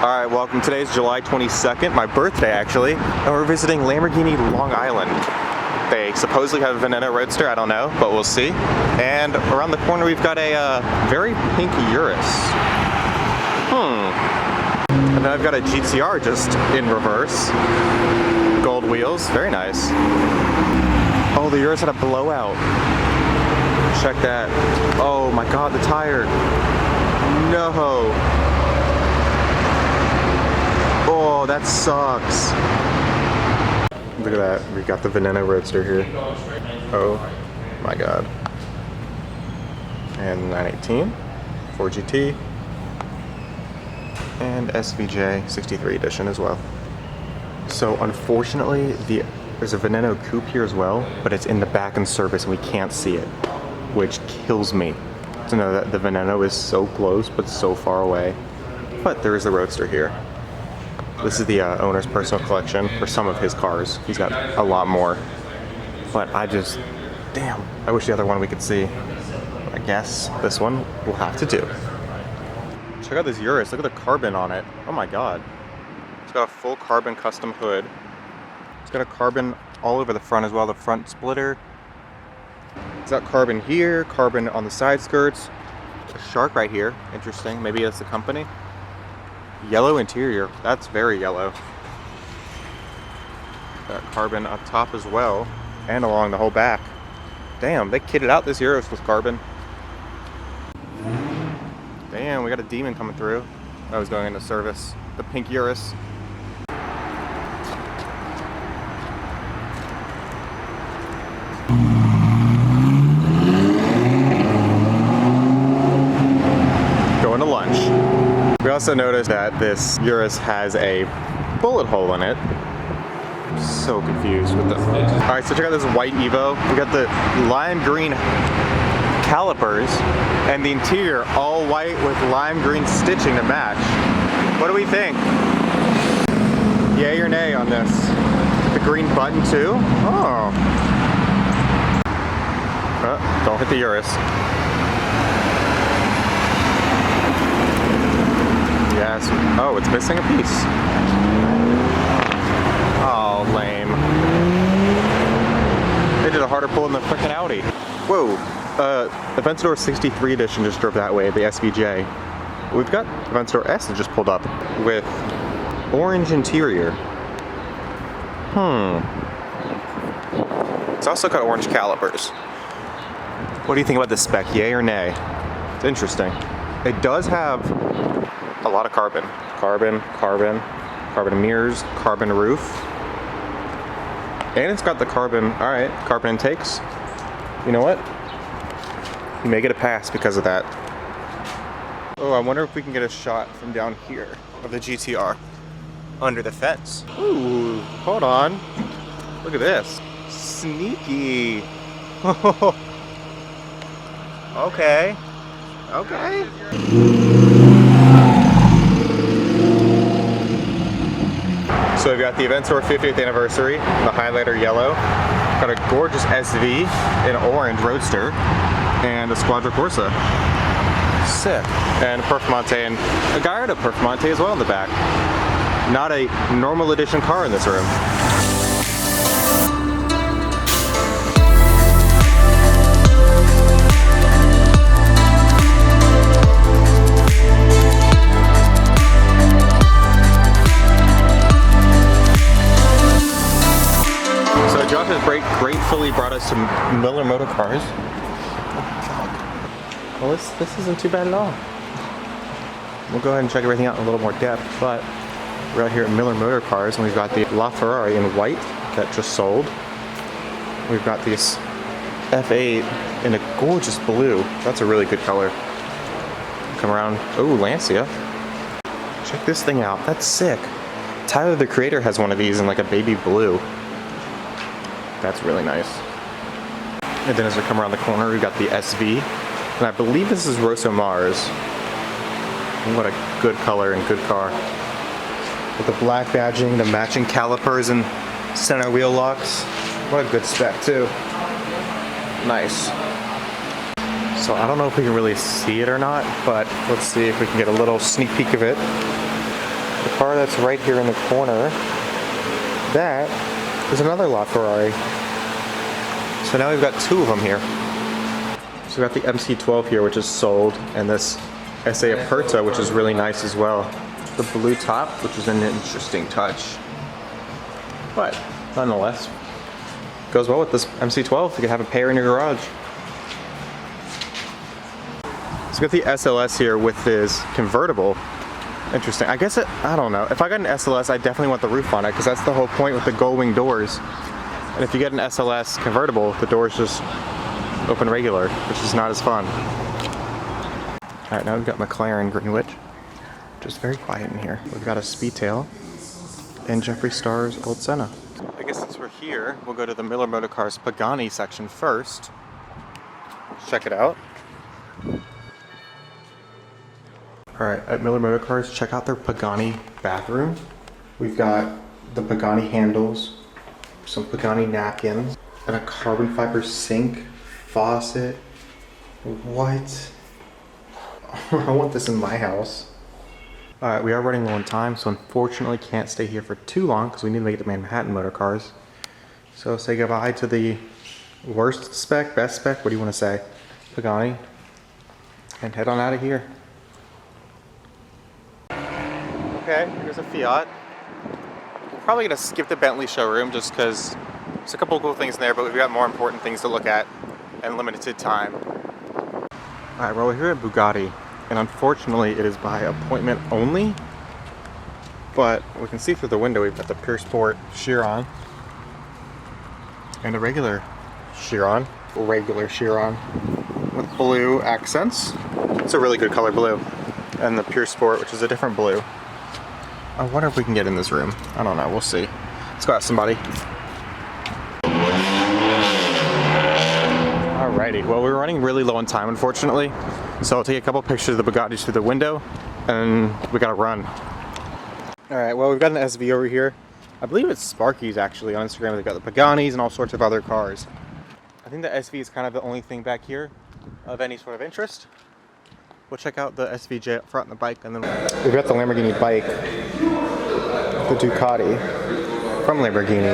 Alright, welcome. Today's July 22nd, my birthday actually, and we're visiting Lamborghini Long Island. They supposedly have a Veneno Roadster, I don't know, but we'll see. And around the corner we've got a very pink Urus. And then I've got a GTR just in reverse. Gold wheels, very nice. Oh, the Urus had a blowout. Check that. Oh my god, the tire. No. Oh, that sucks. Look at that. We got the Veneno Roadster here. Oh my god. And 918, 4GT, and SVJ 63 edition as well. So unfortunately, there's a Veneno coupe here as well, but it's in the back in service and we can't see it, which kills me to know that the Veneno is so close but so far away. But there is the Roadster here. This is the owner's personal collection for some of his cars. He's got a lot more. But damn, I wish the other one we could see. I guess this one will have to do. Check out this Urus, look at the carbon on it. Oh my god. It's got a full carbon custom hood. It's got a carbon all over the front as well, the front splitter. It's got carbon here, carbon on the side skirts. A shark right here, interesting, maybe that's the company. Yellow interior, that's very yellow. Got carbon up top as well, and along the whole back. Damn, they kitted out this Urus with carbon. Damn, we got a demon coming through. That was going into service. The pink Urus. Going to lunch. We also noticed that this Urus has a bullet hole in it. I'm so confused with this. Alright, so check out this white Evo. We got the lime green calipers and the interior all white with lime green stitching to match. What do we think? Yay or nay on this? The green button too? Oh. Don't hit the Urus. Yes. Oh, it's missing a piece. Oh, lame. They did a harder pull than the frickin' Audi. Whoa. Aventador 63 edition just drove that way, the SVJ. We've got Aventador S that just pulled up with orange interior. It's also got orange calipers. What do you think about this spec, yay or nay? It's interesting. It does have a lot of carbon. Carbon mirrors, carbon roof. And it's got the carbon, alright, carbon intakes. You know what? You may get a pass because of that. Oh, I wonder if we can get a shot from down here of the GTR under the fence. Ooh, hold on. Look at this. Sneaky. Okay. Okay. So we've got the Aventador 50th anniversary, the highlighter yellow. Got a gorgeous SV in orange Roadster, and a Squadra Corsa. Sick. And a Performante, and a Gallardo Performante as well in the back. Not a normal edition car in this room. Josh has gratefully brought us some Miller Motorcars. Well, this isn't too bad at all. We'll go ahead and check everything out in a little more depth, but we're out here at Miller Motorcars, and we've got the LaFerrari in white that just sold. We've got this F8 in a gorgeous blue. That's a really good color. Come around. Oh, Lancia. Check this thing out. That's sick. Tyler, the Creator, has one of these in like a baby blue. That's really nice. And then as we come around the corner, we've got the SV. And I believe this is Rosso Mars. What a good color and good car. With the black badging, the matching calipers and center wheel locks. What a good spec too. Nice. So I don't know if we can really see it or not, but let's see if we can get a little sneak peek of it. car that's right here in the corner, that is another LaFerrari. So now we've got two of them here. So we've got the MC12 here, which is sold, and this SA Aperta, which is really nice as well. The blue top, which is an interesting touch. But nonetheless, goes well with this MC12. You can have a pair in your garage. So we got the SLS here with this convertible. Interesting. I guess I don't know. If I got an SLS, I definitely want the roof on it, because that's the whole point with the gull wing doors. And if you get an SLS convertible, the doors just open regular, which is not as fun. Alright, now we've got McLaren Greenwich. Just very quiet in here. We've got a Speedtail and Jeffree Star's old Senna. I guess since we're here, we'll go to the Miller Motorcars Pagani section first. Check it out. Alright, at Miller Motorcars, check out their Pagani Bathroom. We've got the Pagani handles, some Pagani napkins, and a carbon fiber sink, faucet. What? I want this in my house. Alright, we are running low on time, so unfortunately can't stay here for too long because we need to make it to Manhattan Motorcars. So say goodbye to the worst spec, best spec, what do you want to say? Pagani. And head on out of here. Okay, here's a Fiat. We're probably going to skip the Bentley showroom just because there's a couple of cool things in there, but we've got more important things to look at and limited time. Alright, well, we're here at Bugatti, and unfortunately it is by appointment only, but we can see through the window we've got the Pure Sport Chiron and a regular Chiron with blue accents. It's a really good color blue. And the Pure Sport, which is a different blue. I wonder if we can get in this room. I don't know, we'll see. Let's go ask somebody. Alrighty, well, we're running really low on time, unfortunately. So I'll take a couple pictures of the Bugattis through the window, and we gotta run. Alright, well, we've got an SV over here. I believe it's Sparky's, actually, on Instagram. They've got the Paganis and all sorts of other cars. I think the SV is kind of the only thing back here of any sort of interest. We'll check out the SVJ up front and the bike, and then we've got the Lamborghini bike, the Ducati from Lamborghini.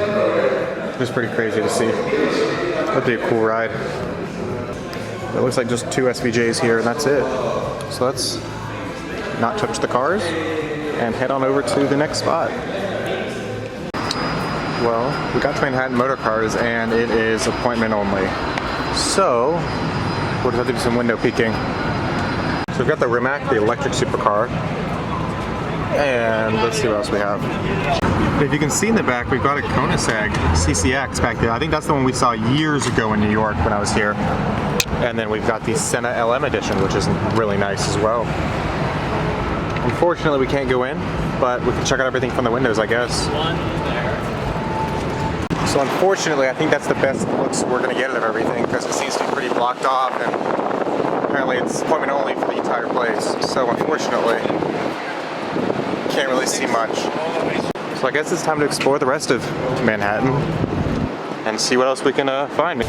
It's pretty crazy to see. That'd be a cool ride. It looks like just two SVJs here, and that's it. So let's not touch the cars and head on over to the next spot. Well, we got to Manhattan Motorcars, and it is appointment only. So we'll just have to do some window peeking. So we've got the Rimac, the electric supercar, and let's see what else we have. If you can see in the back, we've got a Koenigsegg CCX back there. I think that's the one we saw years ago in New York when I was here. And then we've got the Senna LM edition, which is really nice as well. Unfortunately, we can't go in, but we can check out everything from the windows, I guess. So unfortunately, I think that's the best looks we're going to get out of everything, because it seems to be pretty blocked off, and apparently it's appointment only for the entire place. So unfortunately, can't really see much. So I guess it's time to explore the rest of Manhattan and see what else we can find.